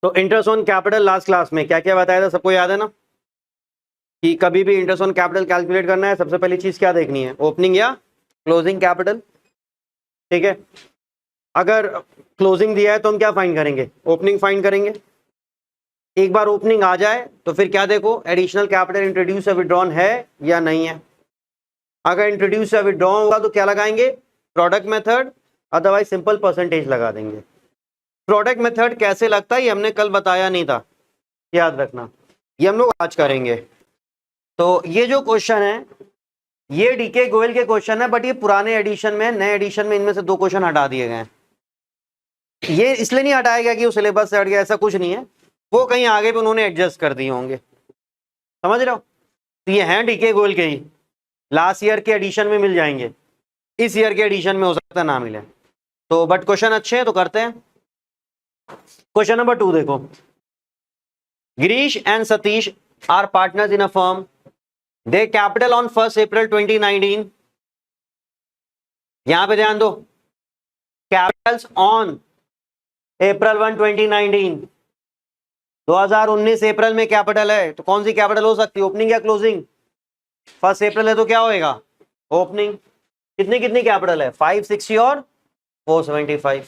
तो interest on capital last class में क्या क्या बताया था, सबको याद है ना? कि कभी भी इंटरेस्ट ऑन कैपिटल कैलकुलेट करना है, सबसे पहली चीज क्या देखनी है, ओपनिंग या क्लोजिंग कैपिटल। ठीक है, अगर क्लोजिंग दिया है तो हम क्या फाइंड करेंगे, ओपनिंग फाइंड करेंगे। एक बार ओपनिंग आ जाए तो फिर क्या देखो, एडिशनल कैपिटल इंट्रोड्यूस या विड्रॉन है या नहीं है। अगर इंट्रोड्यूस या विड्रॉन होगा तो क्या लगाएंगे, product method, otherwise simple percentage लगा देंगे। प्रोडक्ट मेथड कैसे लगता है ये हमने कल बताया नहीं था, याद रखना, ये हम लोग आज करेंगे। तो ये जो क्वेश्चन है ये डीके गोयल के क्वेश्चन है, बट ये पुराने एडिशन में, नए एडिशन में इनमें से 2 क्वेश्चन हटा दिए गए हैं। ये इसलिए नहीं हटाया गया कि वो सिलेबस से हट गया, ऐसा कुछ नहीं है, वो कहीं आगे भी उन्होंने एडजस्ट कर दिए होंगे, समझ रहे हो। तो ये हैं डीके गोयल के ही, लास्ट ईयर के एडिशन में मिल जाएंगे, इस ईयर के एडिशन में हो सकता है ना मिले। तो बट क्वेश्चन अच्छे हैं तो करते हैं। क्वेश्चन नंबर 2 देखो, Girish and Satish are partners in a firm, they capital on 1 April 2019। यहां पे ध्यान दो, कैपिटल्स ऑन अप्रैल 1 2019, 2019 अप्रैल में कैपिटल है, तो कौन सी कैपिटल हो सकती है, ओपनिंग या क्लोजिंग। 1 अप्रैल है तो क्या होएगा, ओपनिंग। कितनी कितनी कैपिटल है, 560 और 475।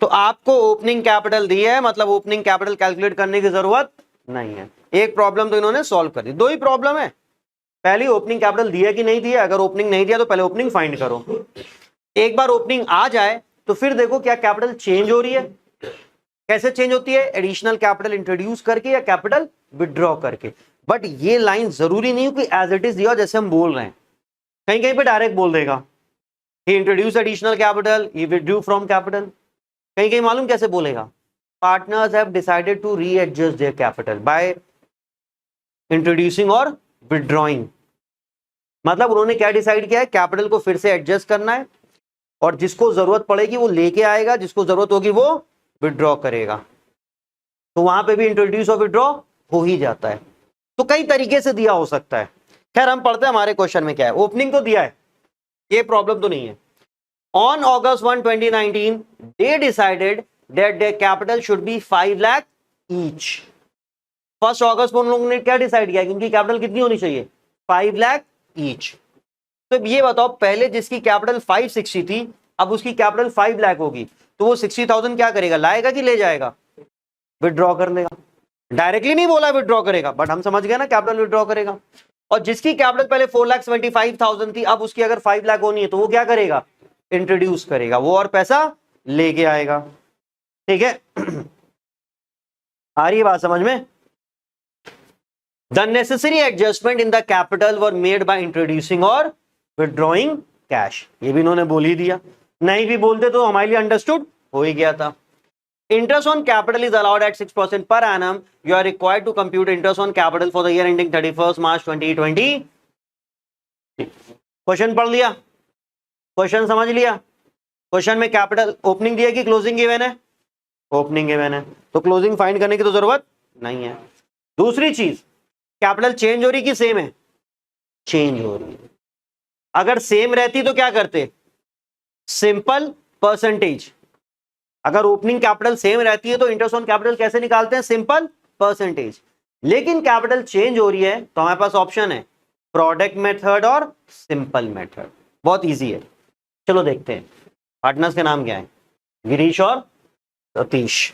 तो आपको ओपनिंग कैपिटल दी है, मतलब ओपनिंग कैपिटल कैलकुलेट करने की जरूरत नहीं है। एक प्रॉब्लम तो इन्होंने सॉल्व कर दी, 2 ही प्रॉब्लम है। पहली ओपनिंग कैपिटल दिया कि नहीं दिया, अगर ओपनिंग नहीं दिया तो पहले ओपनिंग फाइंड करो। एक बार ओपनिंग आ जाए तो फिर देखो क्या कैपिटल चेंज हो रही है, कैसे चेंज होती है, एडिशनल कैपिटल इंट्रोड्यूस करके या कैपिटल विड्रॉ करके। बट ये लाइन जरूरी नहीं कि एज इट इज दिया जैसे हम बोल रहे हैं, कहीं कहीं पे डायरेक्ट बोल देगा he introduce additional capital, he withdrew from capital. कहीं कहीं मालूम कैसे बोलेगा, partners have decided to readjust their capital by introducing और विड्रॉइंग। मतलब उन्होंने क्या डिसाइड किया है, कैपिटल को फिर से एडजस्ट करना है, और जिसको जरूरत पड़ेगी वो लेके आएगा, जिसको जरूरत होगी वो विड्रॉ करेगा। तो वहां पे भी इंट्रोड्यूस और विड्रॉ हो ही जाता है। तो कई तरीके से दिया हो सकता है। खैर हम पढ़ते हैं हमारे क्वेश्चन में क्या है। ओपनिंग तो दिया है, ये प्रॉब्लम तो नहीं है। On August 1 2019 they decided that their capital should be 5 lakh each। 1 अगस्त को उन लोगों ने क्या डिसाइड किया कि उनकी कैपिटल कितनी होनी चाहिए, 5 लाख ईच। तो ये बताओ, पहले जिसकी कैपिटल 560 थी अब उसकी कैपिटल 5 लाख होगी, तो वो 60,000 क्या करेगा, लाएगा कि ले जाएगा, विड्रॉ कर लेगा। डायरेक्टली नहीं बोला विड्रॉ करेगा, बट हम समझ गए ना कैपिटल विड्रॉ करेगा। और जिसकी कैपिटल पहले 4,75,000 थी अब उसकी अगर 5 लाख होनी है तो वो क्या करेगा, इंट्रोड्यूस करेगा वो और पैसा लेके आएगा। ठीक है आ रही है बात समझ में। The necessary adjustment in the capital were made by introducing or withdrawing cash। ये भी इन्होंने बोल ही दिया, नहीं भी बोलते तो हमारे लिए अंडरस्टूड हो ही गया था। Interest on capital is allowed at 6% per annum. You are required to compute interest on capital for the year ending 31st March 2020। Question पढ़ लिया, क्वेश्चन समझ लिया। क्वेश्चन में कैपिटल ओपनिंग दिया कि क्लोजिंग गिवन है, ओपनिंग गिवन है, तो क्लोजिंग फाइंड करने की तो जरूरत नहीं है। दूसरी चीज, कैपिटल चेंज हो रही कि सेम है, चेंज हो रही है। अगर सेम रहती तो क्या करते, सिंपल परसेंटेज। अगर ओपनिंग कैपिटल सेम रहती है तो इंटरेस्ट ऑन कैपिटल कैसे निकालते हैं, सिंपल परसेंटेज। लेकिन कैपिटल चेंज हो रही है तो हमारे पास ऑप्शन है प्रोडक्ट मेथड और सिंपल मेथड। बहुत इजी है, चलो देखते हैं। पार्टनर्स के नाम क्या है, गिरीश और Satish.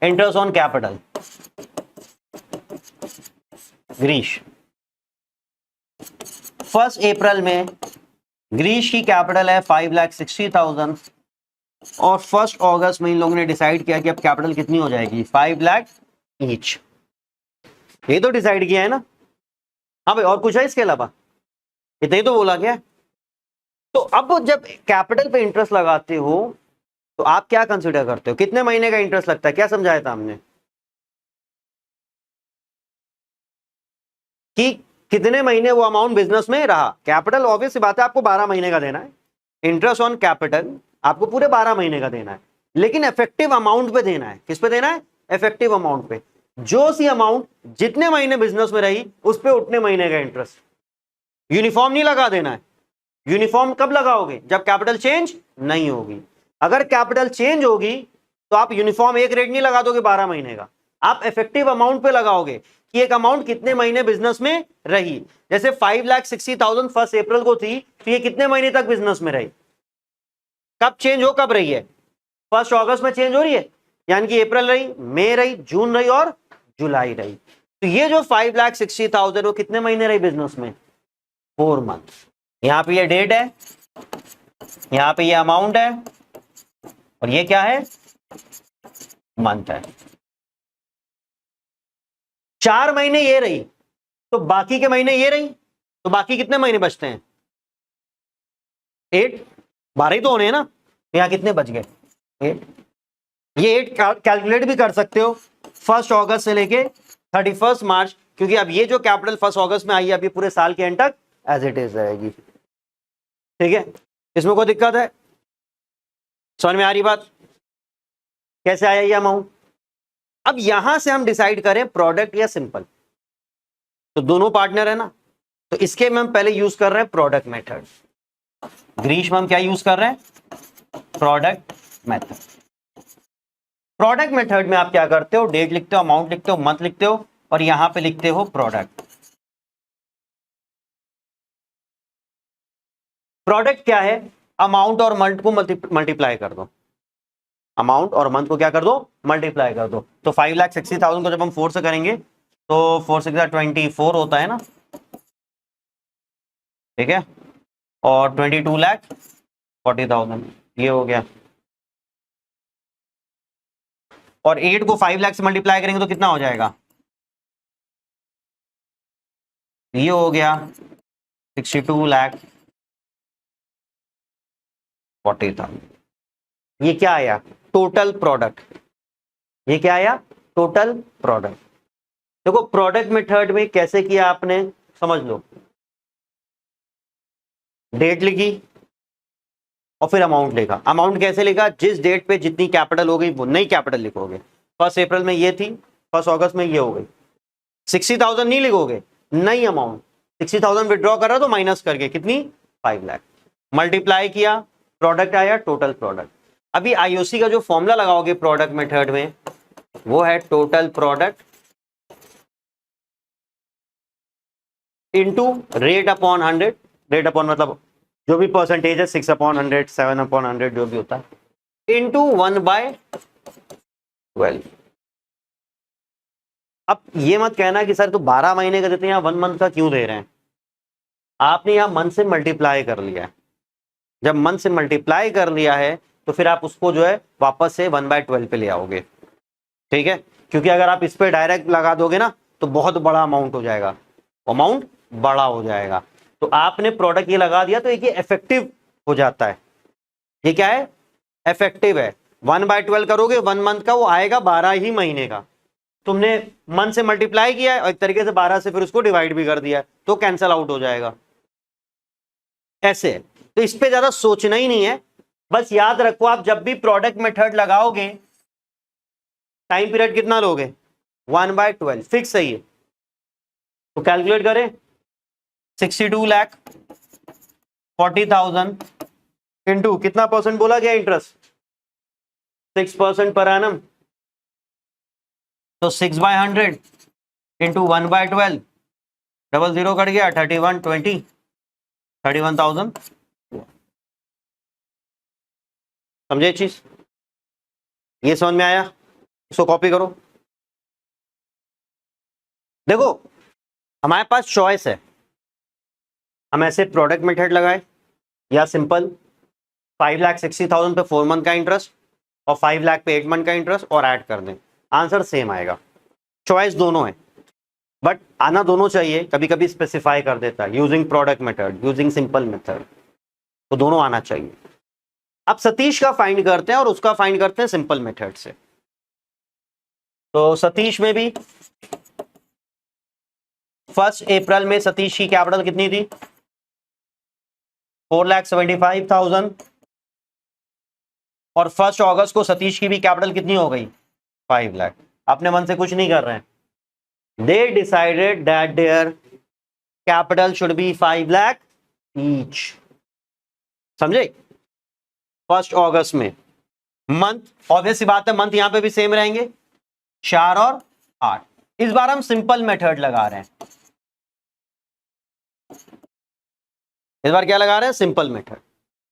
Interest on capital Girish, 1 अप्रैल में गिरीश की कैपिटल है 5,60,000 और 1 अगस्त में इन लोगों ने डिसाइड किया कि अब कैपिटल कितनी हो जाएगी, 5 लाख ईच। ये तो डिसाइड किया है ना। हाँ भाई और कुछ है इसके अलावा, इतना ही तो बोला गया। तो अब जब कैपिटल पे इंटरेस्ट लगाते हो तो आप क्या कंसीडर करते हो, कितने महीने का इंटरेस्ट लगता है, क्या समझाया था हमने कि कितने महीने वो अमाउंट बिजनेस में रहा। कैपिटल ऑब्वियस बात है आपको 12 महीने का देना है, इंटरेस्ट ऑन कैपिटल आपको पूरे 12 महीने का देना है, लेकिन इफेक्टिव अमाउंट पे देना है। किस पे देना है, इफेक्टिव अमाउंट पे। जो सी अमाउंट जितने महीने बिजनेस में रही उस पे उतने महीने का इंटरेस्ट। यूनिफॉर्म नहीं लगा देना है। यूनिफॉर्म कब लगाओगे, जब कैपिटल चेंज नहीं होगी। अगर कैपिटल चेंज होगी तो आप यूनिफॉर्म एक रेट नहीं लगा दोगे 12 महीने का, आप इफेक्टिव अमाउंट पे लगाओगे कि एक अमाउंट कितने महीने बिजनेस में रही। जैसे 5,60,000 1 अप्रैल को थी, तो ये कितने महीने तक बिजनेस में रही, कब चेंज हो, कब रही है, 1 अगस्त में चेंज हो रही है, यानी कि अप्रैल रही, मई रही, जून रही और जुलाई रही। तो ये जो 5,60,000 वो कितने महीने रही बिजनेस में, 4 मंथ। यहां पे ये डेट है, यहां पे ये अमाउंट है, और ये क्या है, मंथ है। 4 महीने ये रही, तो बाकी के महीने ये रही, तो बाकी कितने महीने बचते हैं, 8, 12 ही तो होने हैं ना, यहां कितने बच गए, 8। ये 8 कैलकुलेट भी कर सकते हो 1 अगस्त से लेके 31 मार्च, क्योंकि अब ये जो कैपिटल 1 अगस्त में आई है, अभी पूरे साल के एंड तक एज इट इज रहेगी। ठीक है, इसमें कोई दिक्कत है, समझ में आ रही बात, कैसे आया ये अमाउंट। अब यहां से हम डिसाइड करें प्रोडक्ट या सिंपल, तो दोनों पार्टनर है ना, तो इसके में हम पहले यूज कर रहे हैं प्रोडक्ट मेथड। ग्रीष्म हम क्या यूज कर रहे हैं, प्रोडक्ट मेथड। प्रोडक्ट मेथड में आप क्या करते हो, डेट लिखते हो, अमाउंट लिखते हो, मंथ लिखते हो, और यहां पे लिखते हो प्रोडक्ट। प्रोडक्ट क्या है, अमाउंट और मंथ को मल्टीप्लाई कर दो, अमाउंट और मंथ को क्या कर दो, मल्टीप्लाई कर दो। तो 5,60,000 को जब हम 4 से करेंगे तो 4 6 24 होता है ना, ठीक है, और 22,40,000 ये हो गया, और 8 को 5 लाख से मल्टीप्लाई करेंगे तो कितना हो जाएगा, ये हो गया 62,40,000। ये क्या आया, टोटल प्रोडक्ट, ये क्या आया, टोटल प्रोडक्ट। देखो प्रोडक्ट मेथड में कैसे किया आपने, समझ लो, डेट लिखी और फिर अमाउंट लिखा। अमाउंट कैसे लिखा, जिस डेट पे जितनी कैपिटल हो गई वो नई कैपिटल लिखोगे। 1 अप्रैल में ये थी, 1 अगस्त में ये हो गई। 60,000 नहीं लिखोगे, नई अमाउंट 60,000 विड्रॉ कर रहा तो माइनस करके कितनी, 5 लाख, मल्टीप्लाई किया, प्रोडक्ट आया, टोटल प्रोडक्ट। अभी आईओसी का जो फॉर्मूला लगाओगे प्रोडक्ट मेथड में, वो है total product into rate upon 100। Rate upon मतलब जो भी परसेंटेज है, 6/100, 7/100 जो भी होता है, इनटू 1/12। अब ये मत कहना कि सर तो 12 महीने का देते हैं, 1 मंथ का क्यों दे रहे हैं। आपने यहां मंथ से मल्टीप्लाई कर लिया है, जब मंथ से मल्टीप्लाई कर लिया है तो फिर आप उसको जो है वापस से 1/12 पे ले आओगे, ठीक है। क्योंकि अगर आप इस पे डायरेक्ट लगा दोगे ना तो बहुत बड़ा अमाउंट हो जाएगा, अमाउंट बड़ा हो जाएगा। तो आपने प्रोडक्ट ये लगा दिया तो ये इफेक्टिव हो जाता है। ये क्या है, इफेक्टिव है। 1/12 करोगे 1 मंथ का, वो आएगा 12 ही महीने का। तुमने मंथ से मल्टीप्लाई किया है और एक तरीके से 12 से फिर उसको डिवाइड भी कर दिया है, तो कैंसल आउट हो जाएगा। ऐसे तो इस पे ज्यादा सोचना ही नहीं है, बस याद रखो आप जब भी प्रोडक्ट मेथड लगाओगे टाइम पीरियड कितना लोगे, 1/12 फिक्स है ये। तो कैलकुलेट करें, 62,40,000 इंटू कितना परसेंट बोला गया इंटरेस्ट, 6% पर एनम, तो 6/100 इंटू 1/12, 00 कट गया, 3120, 31,000। समझे चीज, ये समझ में आया, इसको कॉपी करो। देखो हमारे पास चॉइस है, हम ऐसे प्रोडक्ट मेथड लगाए या सिंपल 5,60,000 पे 4 मंथ का इंटरेस्ट और 5 लाख पे 8 मंथ का इंटरेस्ट और ऐड कर दें, आंसर सेम आएगा। चॉइस दोनों है, बट आना दोनों चाहिए। कभी कभी स्पेसिफाई कर देता है using product method, using simple method, तो दोनों आना चाहिए। अब सतीश का फाइंड करते हैं और उसका फाइंड करते हैं सिंपल मेथड से। तो सतीश में भी 1 अप्रैल में सतीश की कैपिटल कितनी थी, 4,75,000, और 1 अगस्त को सतीश की भी कैपिटल कितनी हो गई, 5 लाख। अपने मन से कुछ नहीं कर रहे हैं, they decided that their capital should be 5 lakh each. समझे, 1 अगस्त में मंथ ऑब्वियस सी बात है, मंथ यहां पे भी सेम रहेंगे 4 और 8। इस बार हम सिंपल मेथड लगा रहे हैं, इस बार क्या लगा रहे हैं, सिंपल मेथड।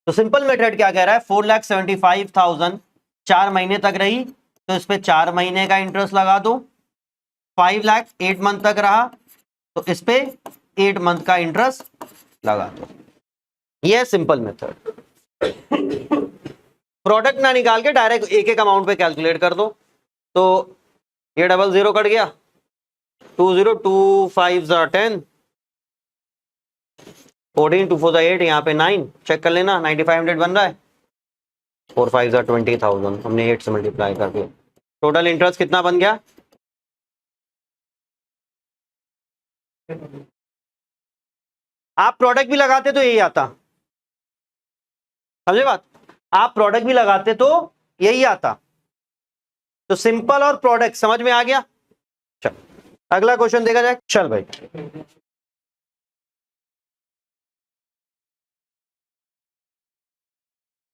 तो सिंपल मेथड क्या कह रहा है, 4,75,000 4 महीने तक रही तो इस पे 4 महीने का इंटरेस्ट लगा दो। 5 लाख 8 मंथ तक रहा तो इस पे 8 मंथ का इंटरेस्ट लगा दो। ये है सिंपल मेथड। प्रोडक्ट ना निकाल के डायरेक्ट एक एक अमाउंट पे कैलकुलेट कर दो। तो ये 00 कट गया, 20 2 5 10, 14 2 4 8, यहाँ पे 9 चेक कर लेना, 9500 बन रहा है। 4 5 20,000 हमने 8 से मल्टीप्लाई कर दिया। टोटल इंटरेस्ट कितना बन गया, आप प्रोडक्ट भी लगाते तो यही आता, समझे बात, आप प्रोडक्ट भी लगाते तो यही आता। तो सिंपल और प्रोडक्ट समझ में आ गया। चल अगला क्वेश्चन देखा जाए। चल भाई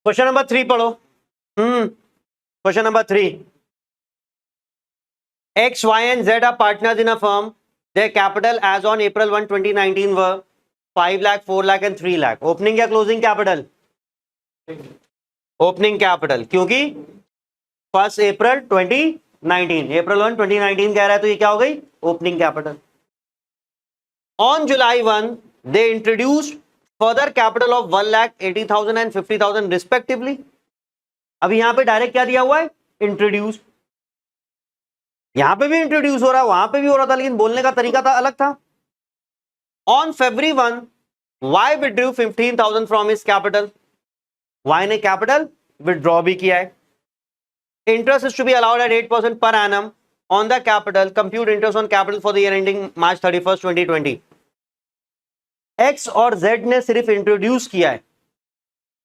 क्वेश्चन नंबर 3 पढ़ो। Question number 3, X, Y and Z are partners in a firm. Their capital as on April 1, 2019 were 5 lakh, 4 lakh and 3 lakh. Opening या closing capital? Opening capital, क्योंकि 1 April 2019, April 1, 2019 कह रहा है तो ये क्या हो गई, opening capital. On July 1, they introduced further capital of 1,80,000 and 50,000 respectively. अब यहां पे डायरेक्ट क्या दिया हुआ है, इंट्रोड्यूस। यहां पे भी इंट्रोड्यूस हो रहा है, वहां पे भी हो रहा था, लेकिन बोलने का तरीका था अलग था। On February 1, Y withdrew 15,000 from his capital, Y ने कैपिटल विड्रॉ भी किया है। Interest is to be allowed at 8% पर annum on the capital, compute interest on capital for the year ending March 31, 2020। X और जेड ने सिर्फ introduce किया है,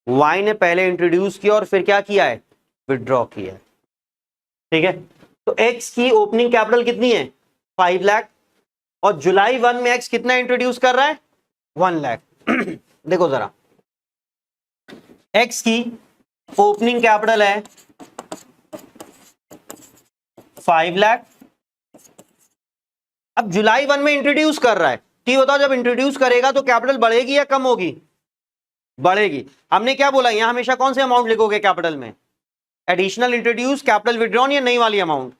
वाई ने पहले इंट्रोड्यूस किया और फिर क्या किया है, विड्रॉ किया है। ठीक है, तो एक्स की ओपनिंग कैपिटल कितनी है, 5 लाख, और जुलाई 1 में एक्स कितना इंट्रोड्यूस कर रहा है, 1 लाख। देखो जरा, एक्स की ओपनिंग कैपिटल है 5 लाख, अब जुलाई 1 में इंट्रोड्यूस कर रहा है, ठीक बताओ जब इंट्रोड्यूस करेगा तो कैपिटल बढ़ेगी या कम होगी, बढ़ेगी। हमने क्या बोला, यहां हमेशा कौन से अमाउंट लिखोगे कैपिटल में, एडिशनल इंट्रोड्यूस कैपिटल विड्रॉन या नई वाली अमाउंट,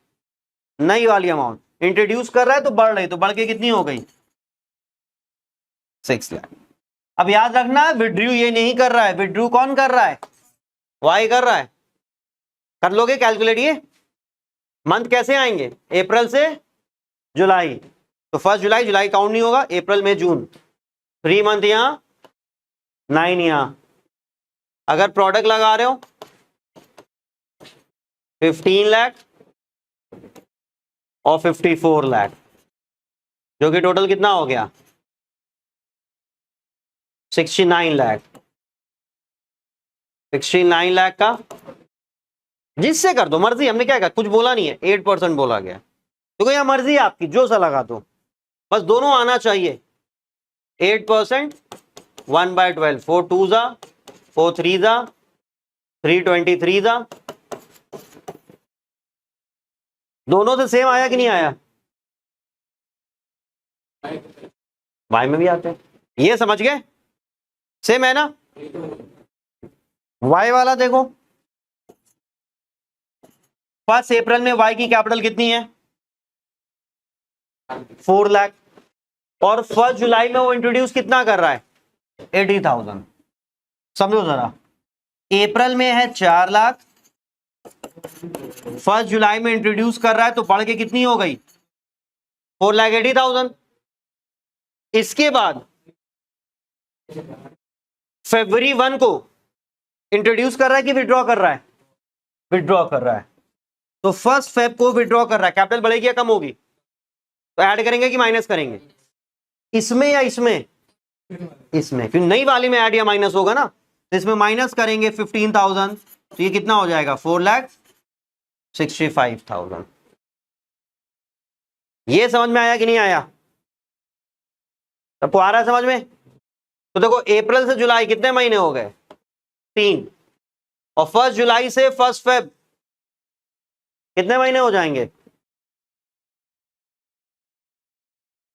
नई वाली अमाउंट। इंट्रोड्यूस कर रहा है तो बढ़ रही, तो बढ़ के कितनी हो गई, 6 लाख। अब याद रखना विड्रू ये नहीं कर रहा है, विड्रू कौन कर रहा है, वाई कर रहा है। कर लोगे कैलकुलेट, ये मंथ कैसे आएंगे, अप्रैल से जुलाई, तो 1 जुलाई, जुलाई काउंट नहीं होगा, अप्रैल में जून, 3 मंथ यहां, 9 यहां। अगर प्रोडक्ट लगा रहे हो 15 लाख और 54 लाख, जो कि टोटल कितना हो गया, 69 लाख। 69 लाख का जिससे कर दो मर्जी, हमने क्या कहा, कुछ बोला नहीं है, 8% बोला गया, तो यहां मर्जी है आपकी, जो सा लगा दो, बस दोनों आना चाहिए। 8%, 1/12, 4 2 जा, 4 3 जा, 323 जा, दोनों से सेम आया कि नहीं आया, वाई में भी आते हैं, ये समझ गए, सेम है ना। वाई वाला देखो, 1 अप्रैल में वाई की कैपिटल कितनी है, 4 लाख, और 1 जुलाई में वो इंट्रोड्यूस कितना कर रहा है, 80,000। समझो जरा, अप्रैल में है 4 लाख, 1 जुलाई में इंट्रोड्यूस कर रहा है तो बढ़ के कितनी हो गई, 4,80,000। इसके बाद फरवरी 1 को इंट्रोड्यूस कर रहा है कि विड्रॉ कर रहा है, विड्रॉ कर रहा है, तो 1 फेब को विड्रॉ कर रहा है, कैपिटल बढ़ेगी या कम होगी, तो ऐड करेंगे कि माइनस करेंगे, इसमें या इसमें, इसमें, क्योंकि नई वाली में ऐड या माइनस होगा ना, तो इसमें माइनस करेंगे 15,000, तो ये कितना हो जाएगा, 4,65,000। ये समझ में आया कि नहीं आया, सबको आ रहा है समझ में। तो देखो अप्रैल से जुलाई कितने महीने हो गए, 3, और 1 जुलाई से 1 फेब कितने महीने हो जाएंगे?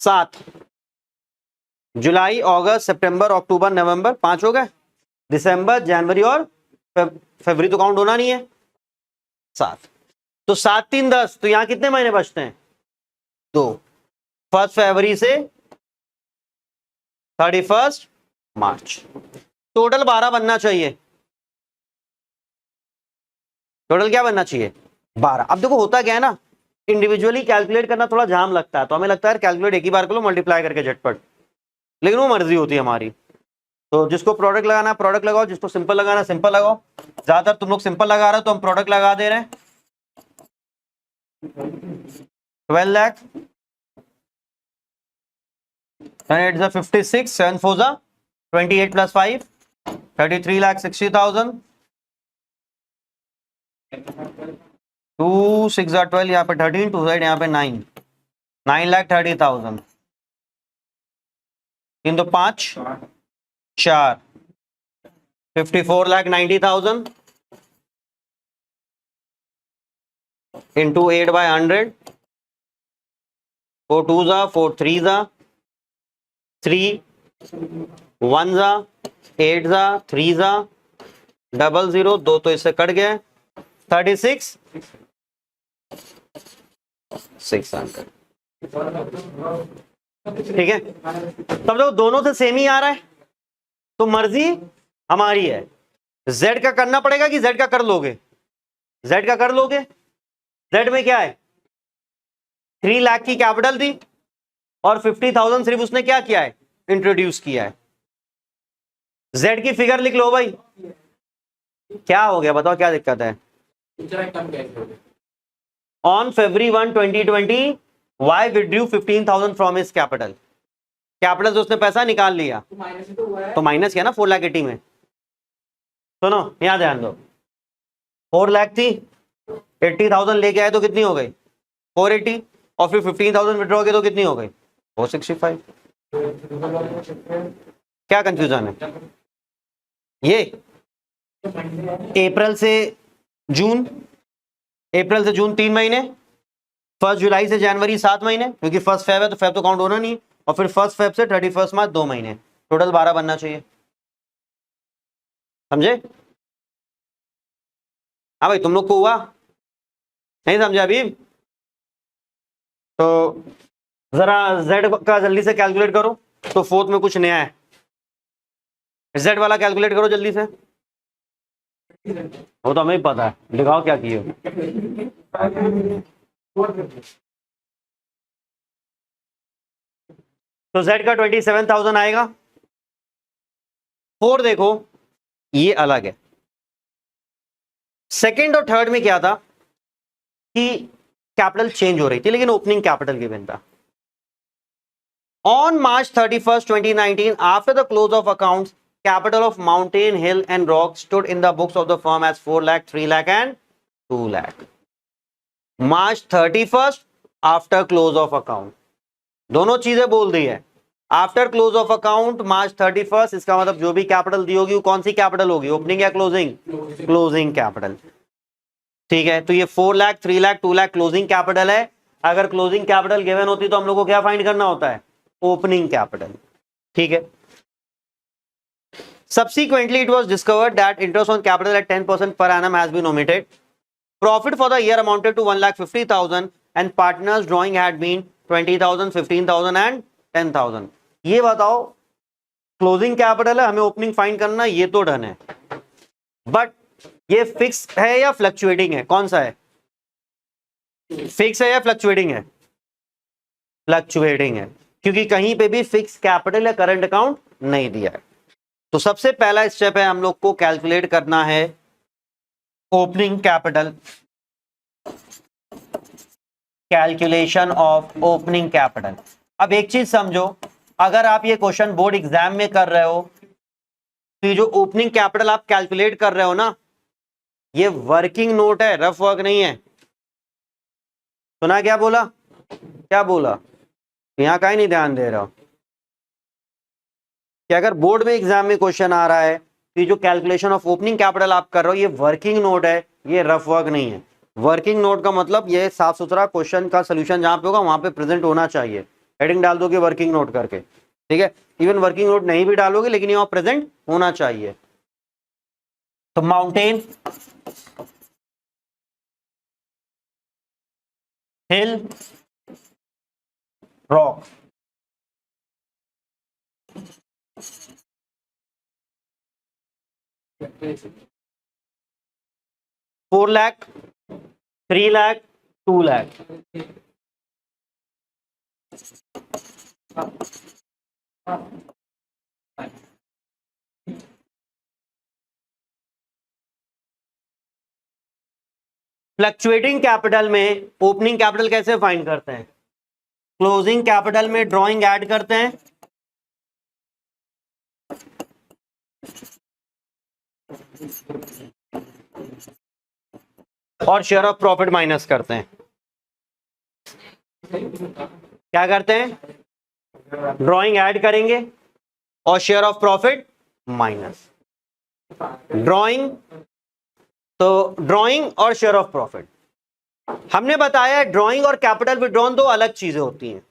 7। जुलाई, अगस्त, सितंबर, अक्टूबर, नवंबर, 5 हो गए। दिसंबर, जनवरी और फरवरी तो काउंट होना नहीं है। 7, तो 7 3 10, तो यहां कितने महीने बचते हैं? 2। 1 फरवरी से 31 मार्च। टोटल 12 बनना चाहिए। टोटल क्या बनना चाहिए? 12। अब देखो होता क्या है ना, इंडिविजुअली कैलकुलेट करना थोड़ा जाम लगता है, तो हमें लगता है कैलकुलेट एक ही बार कर लो, मल्टीप्लाई करके झटपट, लेकिन वो मर्जी होती है हमारी। तो जिसको प्रोडक्ट लगाना है प्रोडक्ट लगाओ, जिसको सिंपल लगाना है सिंपल लगाओ। ज्यादातर तुम लोग सिंपल लगा रहे हो तो हम प्रोडक्ट लगा दे रहे हैं। 12 लाख 8 जा 56, 7 4 जा 28 प्लस 5 33,60,000, 2 6 जा 12, यहाँ पे 13, 2 साइड यहाँ पे 9,30,000, 3 तो 5 4 54,90,000 इंटू 8/100, 4 2 जा 4 3 जा 3 1 जा 8 जा 3 जा 00, 2 तो इससे कट गया, 36,600। ठीक है, तब तो दोनों से सेम ही आ रहा है, तो मर्जी हमारी है। जेड का करना पड़ेगा कि जेड का कर लोगे? जेड का कर लोगे। जेड में क्या है, 3 लाख की कैपिटल दी और 50,000 सिर्फ उसने क्या किया है, इंट्रोड्यूस किया है। जेड की फिगर लिख लो भाई। क्या हो गया बताओ, क्या दिक्कत है? On February 1, 2020 Y withdrew 15,000 from his capital. Capital से उसने पैसा निकाल लिया, तो माइनस किया ना 4,80,000 में। सुनो यहां ध्यान दो, 4 लाख थी, 80,000 लेके आए तो कितनी हो गई? 480, और फिर 15,000 विड्रॉ किया तो कितनी हो गई? 465। क्या कंफ्यूजन है? ये अप्रैल से जून, अप्रैल से जून 3 महीने, 1 जुलाई से जनवरी 7 महीने, क्योंकि 1 फेब है तो फेब तो काउंट होना नहीं, और फिर 1 फेब से 31 मार्च 2 महीने, टोटल 12 बनना चाहिए। समझे? हाँ भाई, तुम लोग को हुआ नहीं समझे अभी? तो जरा जेड का जल्दी से कैलकुलेट करो, तो 4th में कुछ नया है। जेड वाला कैलकुलेट करो जल्दी से, वो तो हमें ही पता है, दिखाओ क्या किए। तो जेड का 27,000 आएगा। 4 देखो ये अलग है। सेकेंड और थर्ड में क्या था कि कैपिटल चेंज हो रही थी, लेकिन ओपनिंग कैपिटल गिवन था। On March 31st, 2019, after the close of accounts, capital of Mountain, Hill and Rock stood in the books of the firm as 4 lakh, 3 lakh and 2 lakh. March 31st, after close of account. दोनों चीजें बोल दी है। After close of account March 31st, इसका मतलब जो भी capital दी होगी वो कौन सी कैपिटल होगी, ओपनिंग या क्लोजिंग? Closing capital. ठीक है, तो ये 4 लाख, 3 लाख, 2 लाख क्लोजिंग कैपिटल है। अगर क्लोजिंग कैपिटल गिवन होती तो हम लोग को क्या फाइंड करना होता है? Opening capital. ठीक है। Subsequently, it was discovered that interest on capital at 10% per annum has been omitted. Profit for the year amounted to 1,50,000 and partners drawing had been 20,000, 15,000 and 10,000. ये बताओ, क्लोजिंग कैपिटल है, हमें opening find करना, ये तो done है, but ये fix है या फ्लक्चुएटिंग है? कौन सा है? फिक्स है या फ्लक्चुएटिंग है? फ्लक्चुएटिंग है, क्योंकि कहीं पे भी फिक्स कैपिटल या करंट अकाउंट नहीं दिया है। तो सबसे पहला स्टेप है हम लोग को कैलकुलेट करना है opening capital, calculation of opening capital. अब एक चीज समझो, अगर आप ये क्वेश्चन बोर्ड एग्जाम में कर रहे हो तो ये जो ओपनिंग कैपिटल आप कैलकुलेट कर रहे हो ना, ये वर्किंग नोट है, रफ वर्क नहीं है। सुना क्या बोला? क्या बोला? यहां का ही नहीं ध्यान दे रहा हो कि अगर बोर्ड में एग्जाम में क्वेश्चन आ रहा है कि जो कैलकुलेशन ऑफ ओपनिंग कैपिटल आप कर रहे हो ये वर्किंग नोट है, ये रफ वर्क नहीं है। वर्किंग नोट का मतलब ये साफ सुथरा क्वेश्चन का सोल्यूशन जहां पे होगा वहां पे प्रेजेंट होना चाहिए। हेडिंग डाल दोगे वर्किंग नोट करके, ठीक है। इवन वर्किंग नोट नहीं भी डालोगे लेकिन ये प्रेजेंट होना चाहिए। तो mountain, hill, rock, 4 lakh, 3 lakh, 2 lakh. Fluctuating capital में ओपनिंग कैपिटल कैसे फाइंड करते हैं? क्लोजिंग कैपिटल में ड्राइंग ऐड करते हैं और शेयर ऑफ प्रॉफिट माइनस करते हैं। क्या करते हैं? ड्राइंग ऐड करेंगे और share of profit minus. Drawing, तो ड्राइंग और शेयर ऑफ प्रॉफिट। हमने बताया ड्राइंग और कैपिटल विड्रॉन दो अलग चीजें होती हैं।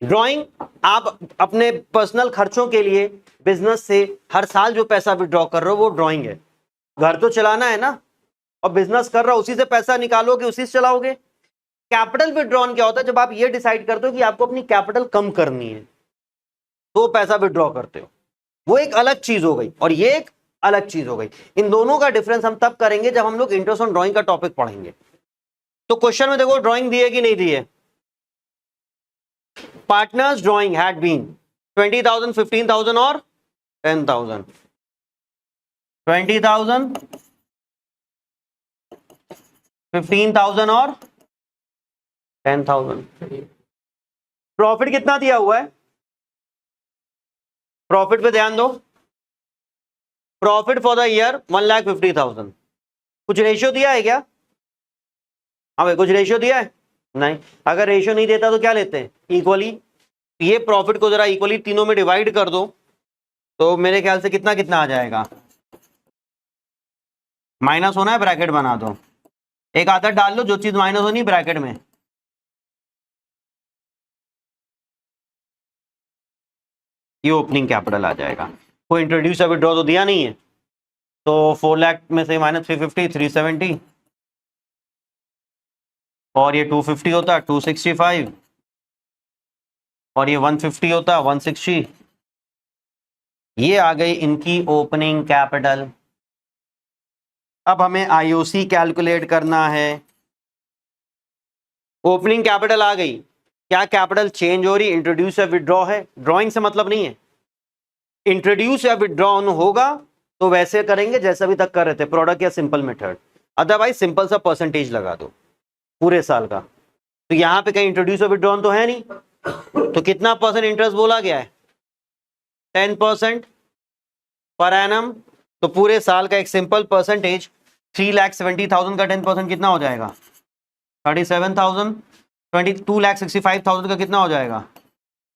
ड्राइंग आप अपने पर्सनल खर्चों के लिए बिजनेस से हर साल जो पैसा विड्रॉ कर रहे हो वो ड्राइंग है। घर तो चलाना है ना, और बिजनेस कर रहा हो उसी से पैसा निकालोगे उसी से चलाओगे। कैपिटल विड्रॉन क्या होता है? जब आप ये डिसाइड करते हो कि आपको अपनी कैपिटल कम करनी है तो पैसा विड्रॉ करते हो, वो एक अलग चीज हो गई और ये एक अलग चीज हो गई। इन दोनों का डिफरेंस हम तब करेंगे जब हम लोग इंटरेस्ट ऑन ड्राइंग का टॉपिक पढ़ेंगे। तो क्वेश्चन में देखो ड्राइंग दी है कि नहीं दी है। पार्टनर्स ड्राइंग हैड बीन 20,000, 15,000 और 10,000। 20,000, 15,000 और 10,000। प्रॉफिट कितना दिया हुआ है? प्रॉफिट पे ध्यान दो। Profit for the year 1,50,000। कुछ रेशियो दिया है क्या? हाँ भाई, कुछ रेशियो दिया है? नहीं। अगर रेशियो नहीं देता तो क्या लेते हैं? इक्वली। ये प्रॉफिट को जरा इक्वली तीनों में डिवाइड कर दो तो मेरे ख्याल से कितना कितना आ जाएगा। माइनस होना है, ब्रैकेट बना दो, एक आदत डाल लो, जो चीज माइनस होनी ब्रैकेट में। ये ओपनिंग कैपिटल आ जाएगा। कोई इंट्रोड्यूस या विड्रॉ तो दिया नहीं है, तो 4 लाख में से माइनस 350, 370, और ये 250 होता 265, और ये 150 होता 160। ये आ गई इनकी ओपनिंग कैपिटल। अब हमें आईओसी कैलकुलेट करना है। ओपनिंग कैपिटल आ गई, क्या कैपिटल चेंज हो रही? इंट्रोड्यूस या विड्रॉ है, ड्रॉइंग से मतलब नहीं है। इंट्रोड्यूस या विड्रॉ होगा तो वैसे करेंगे जैसा अभी तक कर रहे थे, प्रोडक्ट या सिंपल मेथड। अदरवाइज सिंपल सा परसेंटेज लगा दो पूरे साल का। तो यहां पे कहीं इंट्रोड्यूस या विड्रॉ तो है नहीं, तो कितना परसेंट इंटरेस्ट बोला गया है? 10% पर एनम। तो पूरे साल का एक सिंपल परसेंटेज 3,70,000 का 10% कितना हो जाएगा? 37,000। 2,65,000 का कितना हो जाएगा?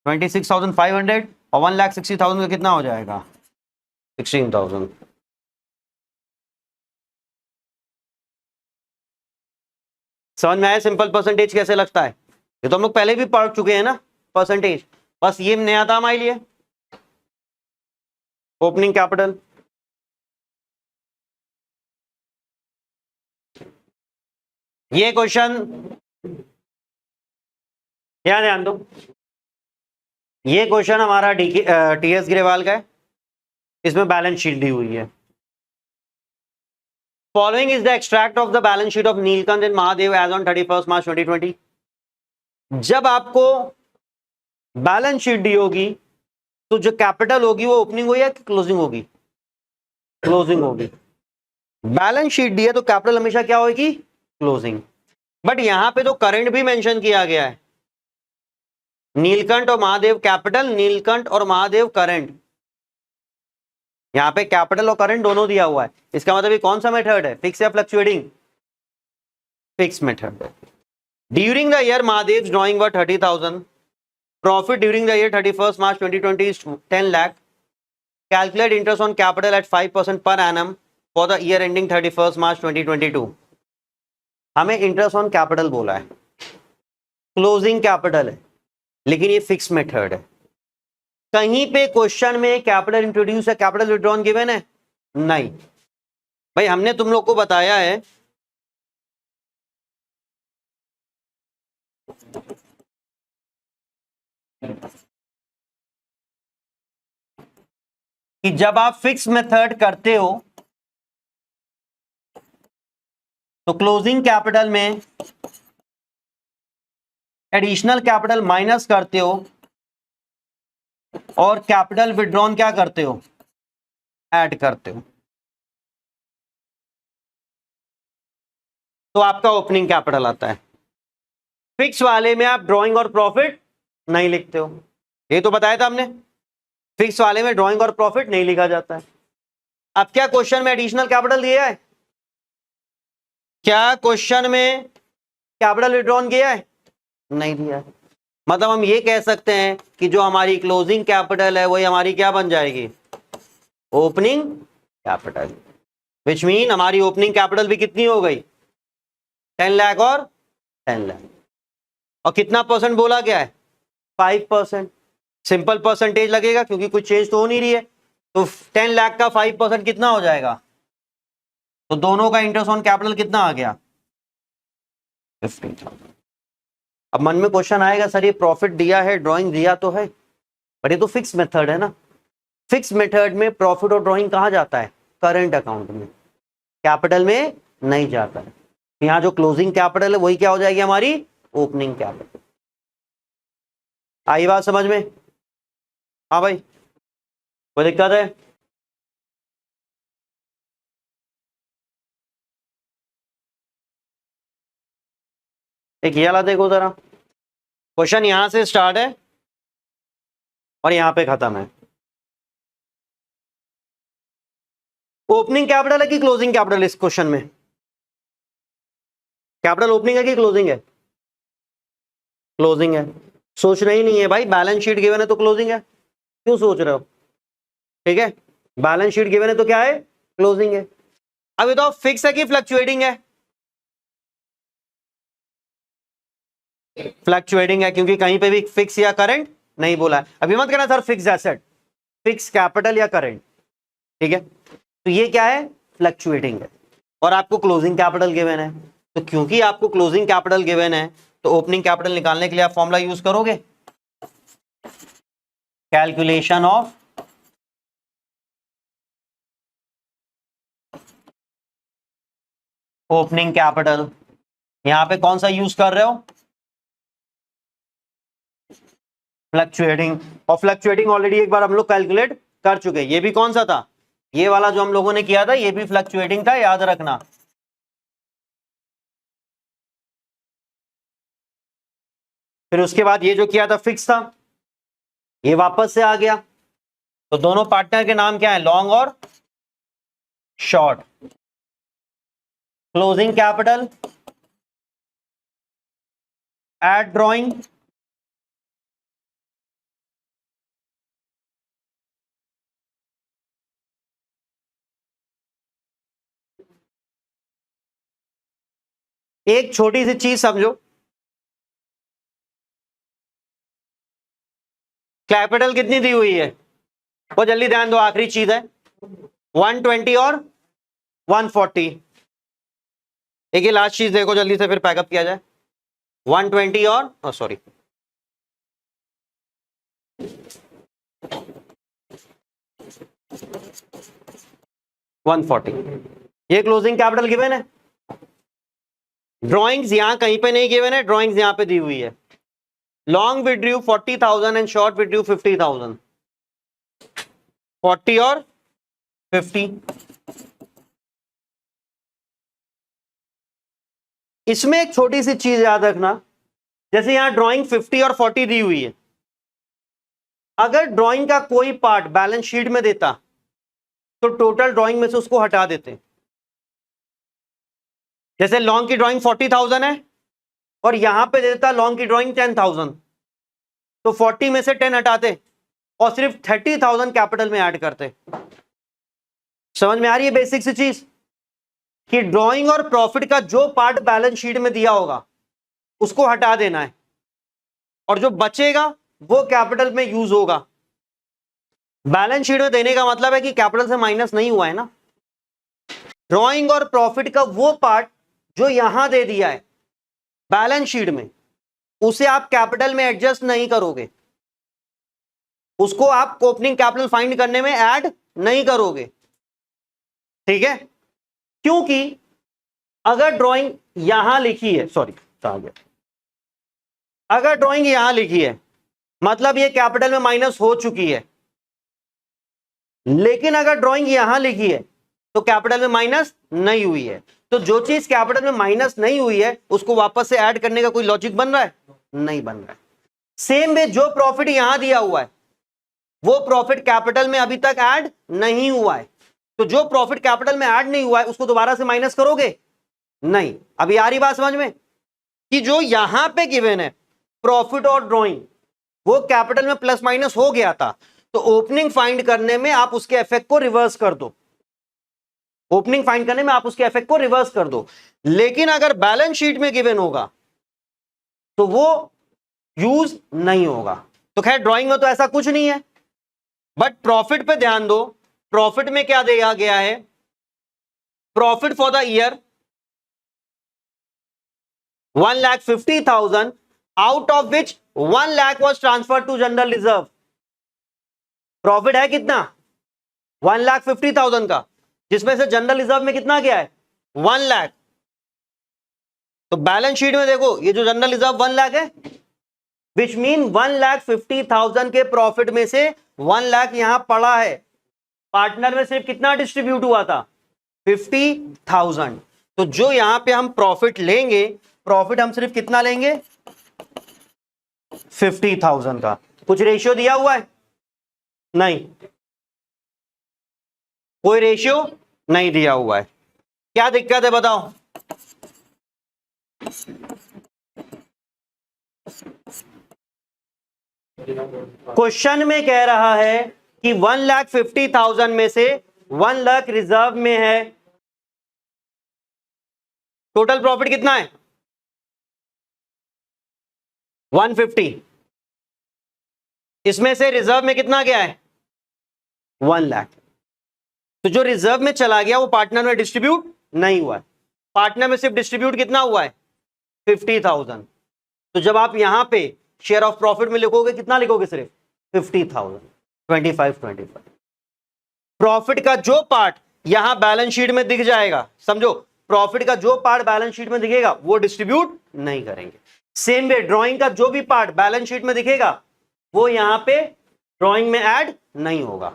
26,500। और 1,60,000 का कितना हो जाएगा? 16,000। समझ में आया सिंपल परसेंटेज कैसे लगता है? ये तो हम लोग पहले भी पढ़ चुके हैं ना परसेंटेज, बस ये नया था हमारे लिए। ओपनिंग कैपिटल, ये क्वेश्चन यहाँ ध्यान दो। ये क्वेश्चन हमारा टीएस ग्रेवाल का है, इसमें बैलेंस शीट दी हुई है। Following is the extract of the balance sheet of Neelkanth and Mahadev as on 31 March 2020। जब आपको बैलेंस शीट दी होगी तो जो कैपिटल होगी वो ओपनिंग होगी या क्लोजिंग होगी? क्लोजिंग होगी। बैलेंस शीट दी है तो कैपिटल हमेशा क्या होगी? क्लोजिंग। बट यहां पे तो करंट भी मेंशन किया गया है, नीलकंठ और महादेव कैपिटल, नीलकंठ और महादेव करंट। यहां पे कैपिटल और करंट दोनों दिया हुआ है। इसका मतलब ये कौन सा मेथड है? फिक्स या fluctuating? Fix method. During the year Mahadev drawing were 30,000। Profit during the year 31 March 2020 is 10 lakh. Calculate interest on capital eight 5% per annum for the year ending 31 मार्च 2022। हमें इंटरेस्ट ऑन कैपिटल बोला है, क्लोजिंग कैपिटल है, लेकिन ये fix method है। कहीं पे question में कैपिटल इंट्रोड्यूस है, कैपिटल विड्रॉन गिवन है? नहीं भाई, हमने तुम लोग को बताया है कि जब आप फिक्स मेथड करते हो तो क्लोजिंग कैपिटल में एडिशनल कैपिटल माइनस करते हो और कैपिटल विड्रॉन क्या करते हो? ऐड करते हो। तो आपका ओपनिंग कैपिटल आता है। फिक्स वाले में आप ड्राइंग और प्रॉफिट नहीं लिखते हो, ये तो बताया था हमने। फिक्स वाले में ड्राइंग और प्रॉफिट नहीं लिखा जाता है। अब क्या क्वेश्चन में एडिशनल कैपिटल दिया है? क्या क्वेश्चन में कैपिटल विड्रॉन किया है? नहीं दिया है। मतलब हम ये कह सकते हैं कि जो हमारी क्लोजिंग कैपिटल है वही हमारी क्या बन जाएगी? Opening capital. विच मीन हमारी ओपनिंग कैपिटल भी कितनी हो गई? 10 लाख और 10 लाख। और कितना परसेंट बोला गया है? 5%। सिंपल परसेंटेज लगेगा क्योंकि कुछ चेंज तो हो नहीं रही है। तो 10 लाख का 5% कितना हो जाएगा? तो दोनों का इंटरेस्ट ऑन कैपिटल कितना आ गया? 15,000। अब मन में क्वेश्चन आएगा, सर ये प्रॉफिट दिया है, ड्राइंग दिया तो है, पर ये तो फिक्स मेथड है ना। फिक्स मेथड में प्रॉफिट और ड्राइंग कहाँ जाता है? करंट अकाउंट में, कैपिटल में नहीं जाता है। यहां जो क्लोजिंग कैपिटल है वही क्या हो जाएगी? हमारी ओपनिंग कैपिटल। आई बात समझ में? हाँ भाई, कोई दिक्कत है? एक ये वाला देखो जरा, क्वेश्चन यहां से स्टार्ट है और यहां पे खत्म है। ओपनिंग कैपिटल है कि क्लोजिंग कैपिटल? इस क्वेश्चन में कैपिटल ओपनिंग है कि क्लोजिंग है? क्लोजिंग है। सोचना ही नहीं है भाई, बैलेंस शीट गिवन है तो क्लोजिंग है, क्यों सोच रहे हो? ठीक है, बैलेंस शीट गिवन है तो क्या है? क्लोजिंग है। अब ये तो फिक्स है कि फ्लक्चुएटिंग है? फ्लक्चुएटिंग है, क्योंकि कहीं पे भी फिक्स या करंट नहीं बोला है। अभी मत कहना sir fix asset, fix capital या करंट। ठीक है, तो ये क्या है? फ्लक्चुएटिंग है। और आपको क्लोजिंग कैपिटल गिवन है, तो क्योंकि आपको क्लोजिंग कैपिटल गिवन है तो ओपनिंग कैपिटल निकालने के लिए आप फॉर्मूला यूज करोगे, कैलकुलेशन ऑफ ओपनिंग कैपिटल। यहां पे कौन सा यूज कर रहे हो? फ्लक्चुएटिंग। और फ्लक्चुएटिंग ऑलरेडी एक बार हम लोग कैलकुलेट कर चुके। ये भी कौन सा था? ये वाला जो हम लोगों ने किया था, ये भी फ्लक्चुएटिंग था, याद रखना। फिर उसके बाद ये जो किया था फिक्स था, ये वापस से आ गया। तो दोनों पार्टनर के नाम क्या है? लॉन्ग और short. Closing capital at drawing, एक छोटी सी चीज समझो, कैपिटल कितनी दी हुई है वो जल्दी ध्यान दो, आखिरी चीज है। 120 और 140। एक ये लास्ट चीज देखो जल्दी से, फिर पैकअप किया जाए। 120 और सॉरी 140, ये क्लोजिंग कैपिटल गिवन है। ड्रॉइंग्स यहां कहीं पे नहीं गिवन है, ड्रॉइंग्स यहां पे दी हुई है। Long withdrew 40,000 and short withdrew 50,000। 40 और 50। इसमें एक छोटी सी चीज याद रखना, जैसे यहां ड्राइंग 50 और 40 दी हुई है, अगर ड्राइंग का कोई पार्ट बैलेंस शीट में देता तो टोटल ड्राइंग में से उसको हटा देते। जैसे लॉन्ग की ड्राइंग 40,000 है और यहां पे देता लॉन्ग की ड्राइंग 10,000, तो 40 में से 10 हटाते और सिर्फ 30,000 कैपिटल में ऐड करते। समझ में आ रही है बेसिक सी चीज कि ड्रॉइंग और प्रॉफिट का जो पार्ट बैलेंस शीट में दिया होगा उसको हटा देना है और जो बचेगा वो कैपिटल में यूज होगा। बैलेंस शीट में देने का मतलब है कि कैपिटल से माइनस नहीं हुआ है ना। ड्रॉइंग और प्रॉफिट का वो पार्ट जो यहां दे दिया है बैलेंस शीट में, उसे आप कैपिटल में एडजस्ट नहीं करोगे, उसको आप ओपनिंग कैपिटल फाइंड करने में ऐड नहीं करोगे, ठीक है। क्योंकि अगर ड्राइंग यहां लिखी है, सॉरी अगर ड्राइंग यहां लिखी है मतलब ये कैपिटल में माइनस हो चुकी है, लेकिन अगर ड्राइंग यहां लिखी है तो कैपिटल में माइनस नहीं हुई है। तो जो चीज कैपिटल में माइनस नहीं हुई है उसको वापस से ऐड करने का कोई लॉजिक बन रहा है? नहीं बन रहा है। सेम वे जो प्रॉफिट यहां दिया हुआ है वो प्रॉफिट कैपिटल में अभी तक ऐड नहीं हुआ है, तो जो प्रॉफिट कैपिटल में ऐड नहीं हुआ है उसको दोबारा से माइनस करोगे? नहीं। अभी आ रही बात समझ में कि जो यहां पे गिवन है प्रॉफिट और ड्रॉइंग वो कैपिटल में प्लस माइनस हो गया था, तो ओपनिंग फाइंड करने में आप उसके इफेक्ट को रिवर्स कर दो। ओपनिंग फाइंड करने में आप उसके इफेक्ट को रिवर्स कर दो। लेकिन अगर बैलेंस शीट में गिवन होगा तो वो यूज नहीं होगा। तो खैर ड्राइंग में तो ऐसा कुछ नहीं है, बट प्रॉफिट पे ध्यान दो। प्रॉफिट में क्या दिया गया है? Profit for the year 1,50,000 out of which 1 lakh was transferred to general reserve. Profit है कितना? 1,50,000 का, जिसमें से जनरल रिजर्व में कितना गया है? 1 लाख। तो बैलेंस शीट में देखो ये जो जनरल रिजर्व 1 लाख है, विच मीन 1,50,000 के प्रॉफिट में से 1 लाख यहां पड़ा है। पार्टनर में सिर्फ कितना डिस्ट्रीब्यूट हुआ था? 50,000। तो जो यहां पे हम प्रॉफिट लेंगे, प्रॉफिट हम सिर्फ कितना लेंगे? 50,000 का। कुछ रेशियो दिया हुआ है? नहीं, कोई रेशियो नहीं दिया हुआ है। क्या दिक्कत है बताओ? क्वेश्चन में कह रहा है कि 1,50,000 में से 1 लाख रिजर्व में है। टोटल प्रॉफिट कितना है? 150। इसमें से रिजर्व में कितना गया है? 1 लाख। तो जो रिजर्व में चला गया वो पार्टनर में डिस्ट्रीब्यूट नहीं हुआ है। पार्टनर में सिर्फ डिस्ट्रीब्यूट कितना हुआ है? 50,000। तो जब आप यहां पे शेयर ऑफ प्रॉफिट में लिखोगे कितना लिखोगे? सिर्फ 50,000। 25 प्रॉफिट का जो पार्ट यहां बैलेंस शीट में दिख जाएगा, समझो प्रॉफिट का जो पार्ट बैलेंस शीट में दिखेगा वो डिस्ट्रीब्यूट नहीं करेंगे। सेम वे ड्राइंग का जो भी पार्ट बैलेंस शीट में दिखेगा वो यहां पे ड्राइंग में ऐड नहीं होगा।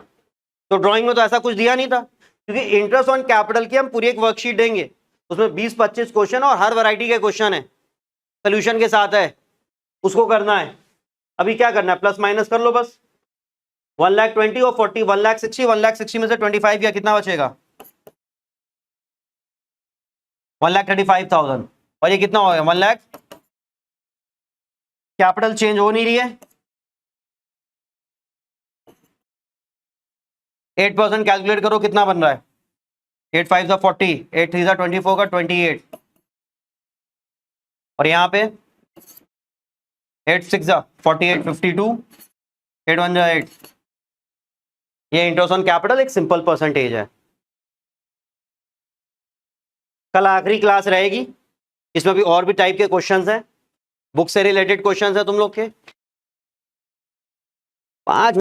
तो ड्राइंग में तो ऐसा कुछ दिया नहीं था, क्योंकि इंटरेस्ट ऑन कैपिटल की हम पूरी एक वर्कशीट देंगे, उसमें 20-25 क्वेश्चन और हर वैरायटी के क्वेश्चन है, सोल्यूशन के साथ है, उसको करना है। अभी क्या करना है? प्लस माइनस कर लो बस। 1,20,000 और 40, 1,60,000, 1,60,000 में से 25 या कितना बचेगा? 1,35,000। और ये कितना हो गया? 1 लाख। कैपिटल चेंज हो नहीं रही है। 8% कैलकुलेट करो कितना बन रहा है? 8 5 40, 8 3 24 का 28, और यहां पे 8 6 48, 52, 8 1 8। ये इंटरेस्ट ऑन कैपिटल एक सिंपल परसेंटेज है। कल आखिरी क्लास रहेगी, इसमें भी और भी टाइप के क्वेश्चंस हैं, बुक से रिलेटेड क्वेश्चंस हैं तुम लोग के। 5